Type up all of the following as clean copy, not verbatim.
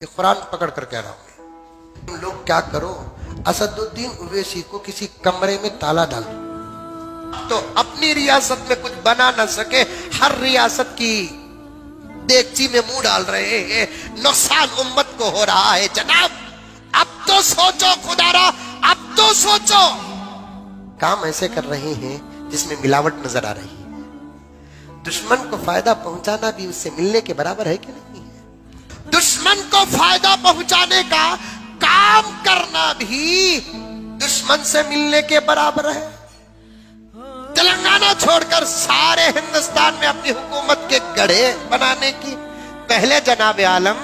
कुरान पकड़ कर कह रहा हूं, तुम लोग क्या करो, असदुद्दीन ओवैसी को किसी कमरे में ताला डाल दो तो अपनी रियासत में कुछ बना ना सके, हर रियासत की देगची में मुंह डाल रहे हैं। नुकसान उम्मत को हो रहा है जनाब। अब तो सोचो खुदारा, अब तो सोचो। काम ऐसे कर रहे हैं जिसमें मिलावट नजर आ रही है। दुश्मन को फायदा पहुंचाना भी उससे मिलने के बराबर है कि नहीं है? दुश्मन को फायदा पहुंचाने का काम करना भी दुश्मन से मिलने के बराबर है। तेलंगाना छोड़कर सारे हिंदुस्तान में अपनी हुकूमत के गढ़े बनाने की पहले जनाब आलम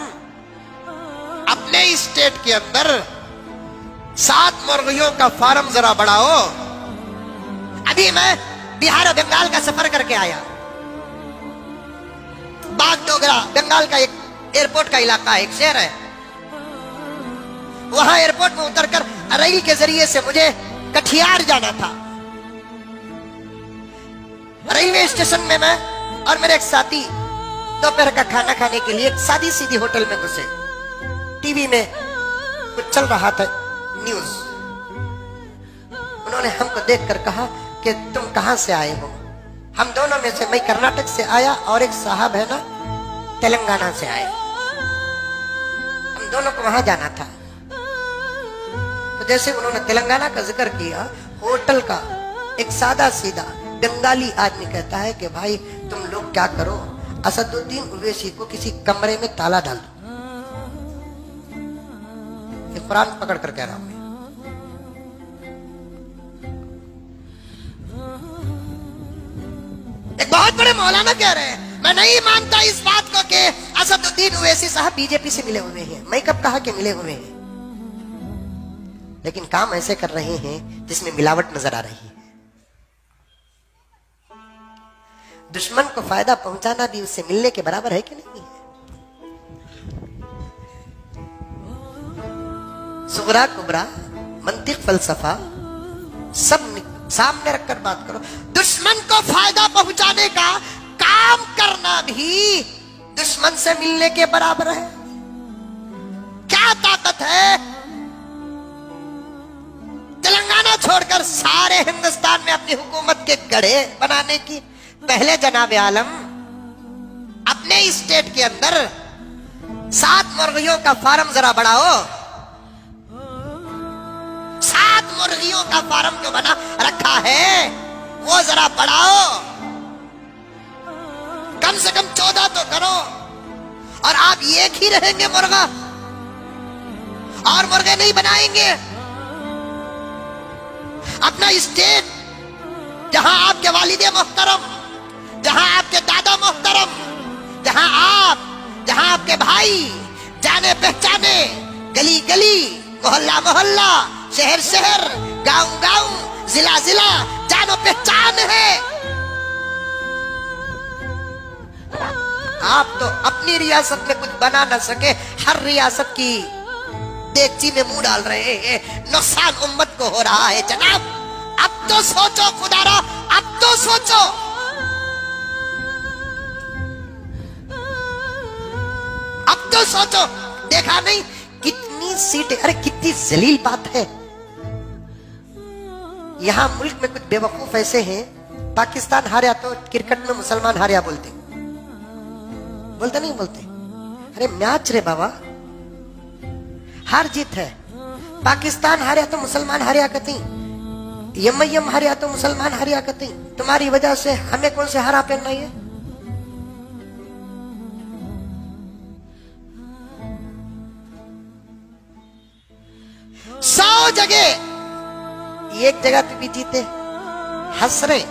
अपने स्टेट के अंदर 7 मुर्गियों का फार्म जरा बढ़ाओ। अभी मैं बिहार और बंगाल का सफर करके आया। बागडोगरा बंगाल का एक एयरपोर्ट का इलाका है, एक शहर है। वहां एयरपोर्ट में उतरकर रेल के जरिए से मुझे कटिहार जाना था। रेलवे स्टेशन में मैं और मेरे एक साथी दोपहर का खाना खाने के लिए एक सादी सीधी होटल में घुसे। टीवी में कुछ चल रहा था न्यूज। उन्होंने हमको देखकर कहा कि तुम कहां से आए हो? हम दोनों में से, मैं कर्नाटक से आया और एक साहब है ना तेलंगाना से आए। हम दोनों को वहां जाना था। तो जैसे उन्होंने तेलंगाना का जिक्र किया, होटल का एक सादा सीधा बंगाली आदमी कहता है कि भाई तुम लोग क्या करो, असदुद्दीन ओवैसी को किसी कमरे में ताला डाल दो। ये कुरान पकड़ कर कह रहा हूं। एक बहुत बड़े मौलाना कह रहे हैं, मैं नहीं मानता इस बात को कि असदुद्दीन ओवैसी साहब बीजेपी से मिले हुए हैं। मैं कब कहा कि मिले हुए हैं? लेकिन काम ऐसे कर रहे हैं जिसमें मिलावट नजर आ रही है। दुश्मन को फायदा पहुंचाना भी उससे मिलने के बराबर है कि नहीं है? सुगरा कुबरा मंतिक फलसफा सब सामने रखकर बात करो। दुश्मन को फायदा पहुंचाने का काम करना भी दुश्मन से मिलने के बराबर है। क्या ताकत है तेलंगाना छोड़कर सारे हिंदुस्तान में अपनी हुकूमत के गढ़े बनाने की? पहले जनाब आलम अपने स्टेट के अंदर 7 मुर्गियों का फार्म जरा बढ़ाओ। 7 मुर्गियों का फार्म जो बना रखा है वो जरा बढ़ाओ। कम से कम 14 तो करो। और आप एक ही रहेंगे मुर्गा, और मुर्गे नहीं बनाएंगे। अपना स्टेट जहां आपके वालिदे मोहतरम, जहां आपके दादा मोहतरम, जहां आपके भाई जाने पहचाने, गली गली, मोहल्ला मोहल्ला, शहर शहर, गांव गांव, जिला जिला जानो पहचान है। आप तो अपनी रियासत में कुछ बना ना सके, हर रियासत की देगची में मुंह डाल रहे हैं। नुकसान उम्मत को हो रहा है जनाब। अब तो सोचो खुदारा, अब तो सोचो। अब तो सोचो। देखा नहीं कितनी सीटें? अरे कितनी जलील बात है। यहां मुल्क में कुछ बेवकूफ ऐसे हैं, पाकिस्तान हारा तो क्रिकेट में मुसलमान हारिया बोलते नहीं बोलते? अरे मैच रे बाबा, हार जीत है। पाकिस्तान हारिया तो मुसलमान हारिया कहती, यम हारिया तो मुसलमान हारिया कहती। तुम्हारी वजह से हमें कौन से हारा पहनना है? 100 जगह, एक जगह तो भी जीते, हंस रहे।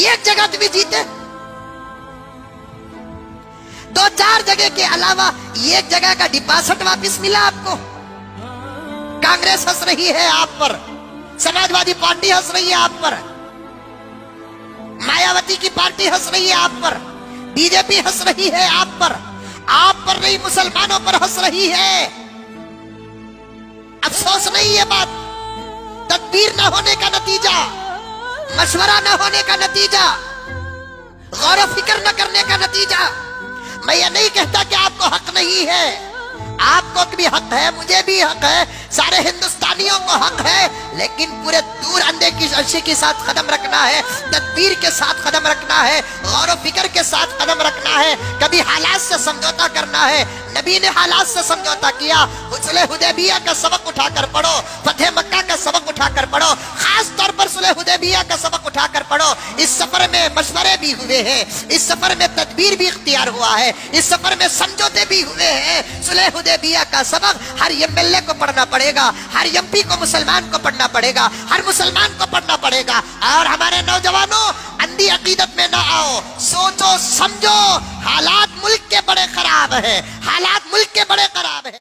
एक जगह तो भी जीते, 2-4 जगह के अलावा एक जगह का डिपॉजिट वापस मिला आपको। कांग्रेस हंस रही है आप पर, समाजवादी पार्टी हंस रही है आप पर, मायावती की पार्टी हंस रही है आप पर, बीजेपी हंस रही है आप पर नहीं, मुसलमानों पर हंस रही है। अफसोस नहीं है बात, तदबीर न होने का नतीजा, मशवरा न होने का नतीजा, गौर फिक्र न करने का नतीजा। मैं ये नहीं कहता कि आपको नहीं है। आपको भी हक है, मुझे भी हक है, सारे हिंदुस्तानियों को हक है, लेकिन पूरे दूर अंदे की अर्शी के साथ कदम रखना है, तदबीर के साथ कदम रखना है, गौर फिक्र के साथ कदम रखना है। कभी हालात से समझौता करना है। नबी ने हालात से समझौता किया। सुलह हुदैबिया का सबक उठाकर पढ़ो, फतेह मक्का का सबक उठाकर पढ़ो, खास तौर पर सुलह हुदैबिया का सबक उठाकर पढ़ो। इस सफर में मशवरे भी हुए हैं, इस सफर में तदबीर भी इख्तियार हुआ है, इस सफर में समझौते भी हुए हैं। सुलह हुदैबिया का सबक हर एमएलए को पढ़ना पड़ेगा, हर एमपी को मुसलमान को पढ़ना पड़ेगा, हर मुसलमान को पढ़ना पड़ेगा। और हमारे नौजवानों, अंधी अकीदत में ना आओ, सोचो समझो, हालात मुल्क के बड़े खराब हैं, हालात मुल्क के बड़े खराब हैं।